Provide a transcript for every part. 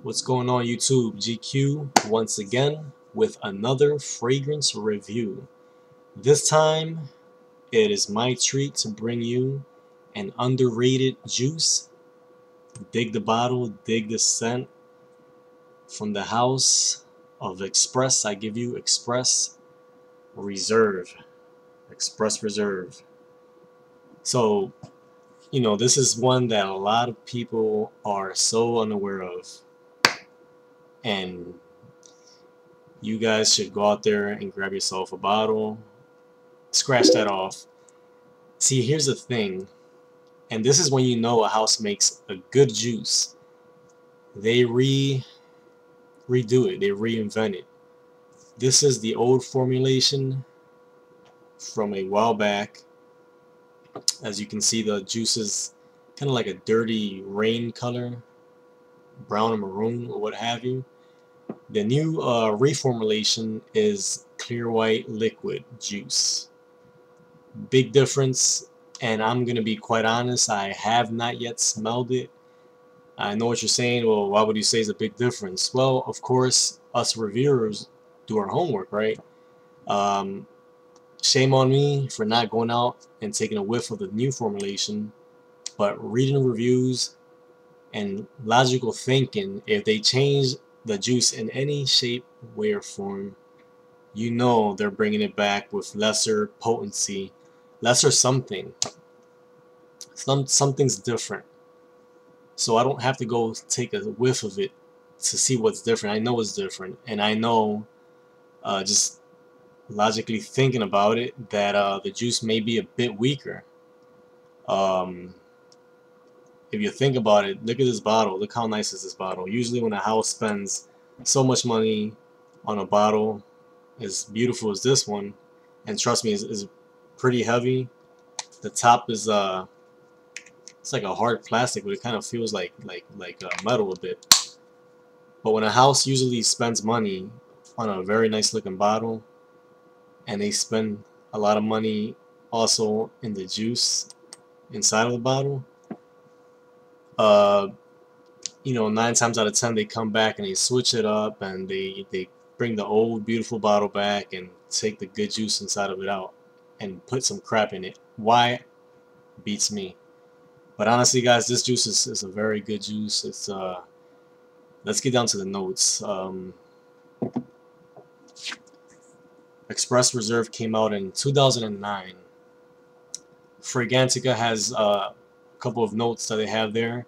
What's going on YouTube? GQ once again with another fragrance review. This time it is my treat to bring you an underrated juice. Dig the bottle, dig the scent from the house of Express. I give you Express Reserve. Express Reserve. So, this is one that a lot of people are so unaware of. And you guys should go out there and grab yourself a bottle, scratch that off. See, here's the thing, and this is when you know a house makes a good juice. They redo it, they reinvent it. This is the old formulation from a while back. As you can see, the juice is kind of like a dirty rain color, brown or maroon or what have you. The new reformulation is clear white liquid juice. Big difference, and I'm gonna be quite honest, I have not yet smelled it. I know what you're saying. Well, why would you say it's a big difference? Well, of course, us reviewers do our homework, right? Um, Shame on me for not going out and taking a whiff of the new formulation, but reading reviews and logical thinking, if they change the juice in any shape, way, or form, you know they're bringing it back with lesser potency, lesser something. Something's different. So I don't have to go take a whiff of it to see what's different. I know it's different, and I know, just logically thinking about it, that the juice may be a bit weaker. Um, if you think about it, look at this bottle. Look how nice is this bottle. Usually when a house spends so much money on a bottle as beautiful as this one, and trust me, is pretty heavy. The top is it's like a hard plastic, but it kind of feels like metal a bit. But when a house usually spends money on a very nice looking bottle, and they spend a lot of money also in the juice inside of the bottle, uh, 9 times out of 10 they come back and they switch it up, and they bring the old beautiful bottle back and take the good juice inside of it out and put some crap in it. Why? Beats me. But honestly, guys, this juice is a very good juice. It's let's get down to the notes. Express Reserve came out in 2009. Fragrantica has a couple of notes that they have there.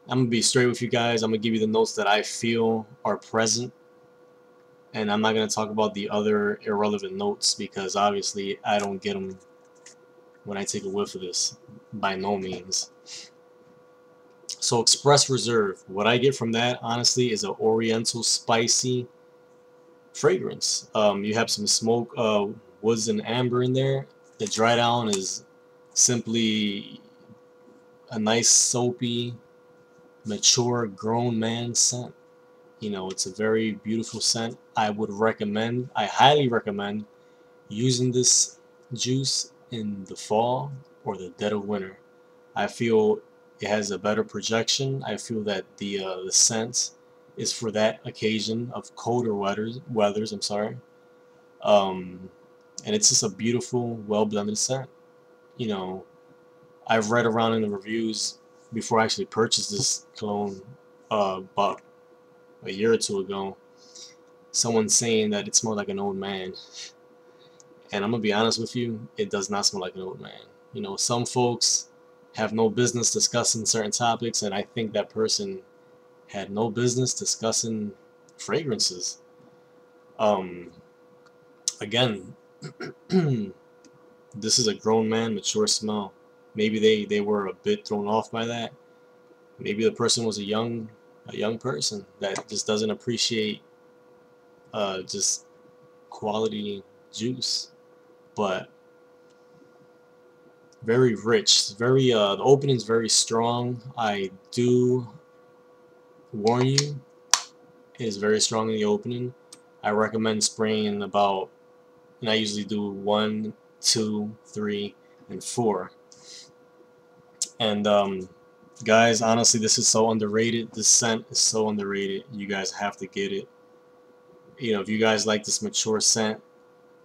I'm gonna be straight with you guys. I'm gonna give you the notes that I feel are present, and I'm not gonna talk about the other irrelevant notes because obviously I don't get them when I take a whiff of this, by no means. So Express Reserve, what I get from that honestly is an oriental spicy fragrance. You have some smoke, woods and amber in there. The dry down is simply a nice soapy, mature, grown man scent. It's a very beautiful scent. I highly recommend using this juice in the fall or the dead of winter. I feel it has a better projection. I feel that the scent is for that occasion of colder weathers. I'm sorry. And it's just a beautiful, well blended scent. You know, I've read around in the reviews before I actually purchased this cologne, about a year or two ago. Someone saying that it smelled like an old man. And I'm gonna be honest with you, it does not smell like an old man. Some folks have no business discussing certain topics, and I think that person had no business discussing fragrances. Um, Again, this is a grown man, mature smell. Maybe they were a bit thrown off by that. Maybe the person was a young person that just doesn't appreciate just quality juice. But very rich, very the opening's very strong. I do warn you, it is very strong in the opening. I recommend spraying about, and I usually do 1, 2, 3, and 4. And Guys, honestly, this is so underrated. This scent is so underrated. You guys have to get it. You know, if you guys like this mature scent,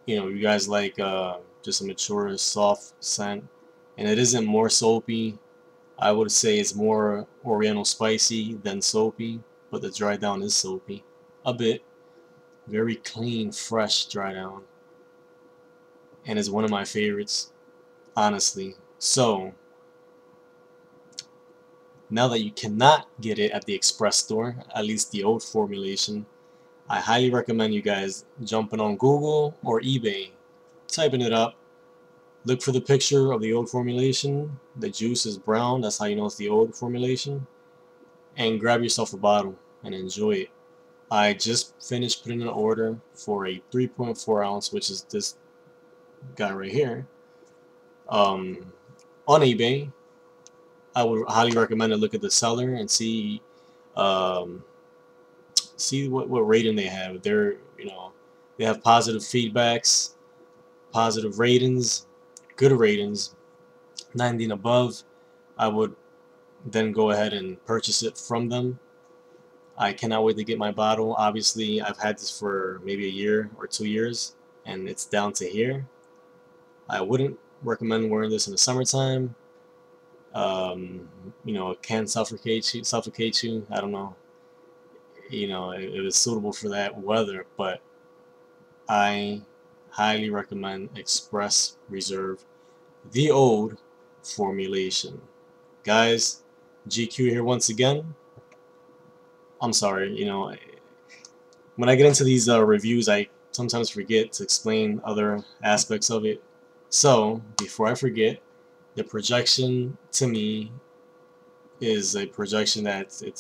you know, you guys like just a mature, soft scent, and it isn't more soapy. I would say it's more oriental spicy than soapy, but the dry down is soapy. A bit. Very clean, fresh dry down. And is one of my favorites, honestly. So, now that you cannot get it at the express store, at least the old formulation, I highly recommend you guys jumping on Google or eBay, typing it up, look for the picture of the old formulation. The juice is brown, that's how you know it's the old formulation. And grab yourself a bottle and enjoy it. I just finished putting an order for a 3.4 ounce, which is this guy right here, um, on eBay. I would highly recommend to look at the seller and um, see what rating they have. They're, you know, they have positive feedbacks, positive ratings, good ratings, 90 and above. I would then go ahead and purchase it from them. I cannot wait to get my bottle. Obviously, I've had this for maybe a year or 2 years, and it's down to here. I wouldn't recommend wearing this in the summertime. You know, it can suffocate you. Suffocate you. I don't know. You know, it was suitable for that weather, but I highly recommend Express Reserve, the old formulation. Guys, GQ here once again. I'm sorry, you know, when I get into these reviews, I sometimes forget to explain other aspects of it. So, before I forget, the projection to me is a projection that it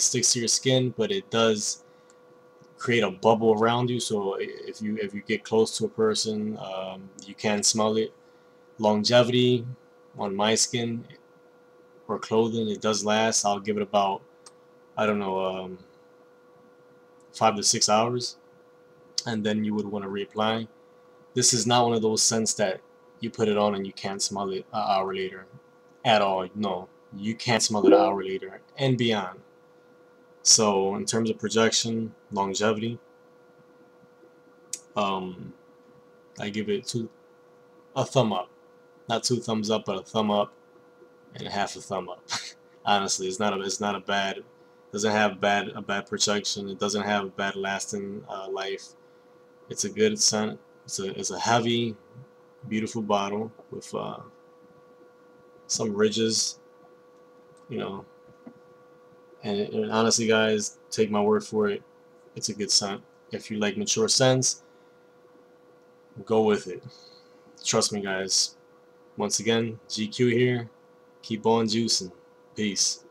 sticks to your skin, but it does create a bubble around you. So if you get close to a person, you can smell it. Longevity on my skin or clothing, it does last. I'll give it about, I don't know, 5 to 6 hours, and then you would want to reapply. This is not one of those scents that you put it on and you can't smell it an hour later at all. No, you can't smell it an hour later and beyond. So in terms of projection, longevity, um, I give it a thumb up. Not two thumbs up, but a thumb up and half a thumb up. Honestly, it's not a bad, doesn't have a bad projection. It doesn't have a bad lasting life. It's a good scent. It's a heavy, beautiful bottle with some ridges, you know. And honestly, guys, take my word for it. It's a good scent. If you like mature scents, go with it. Trust me, guys. Once again, GQ here. Keep on juicing. Peace.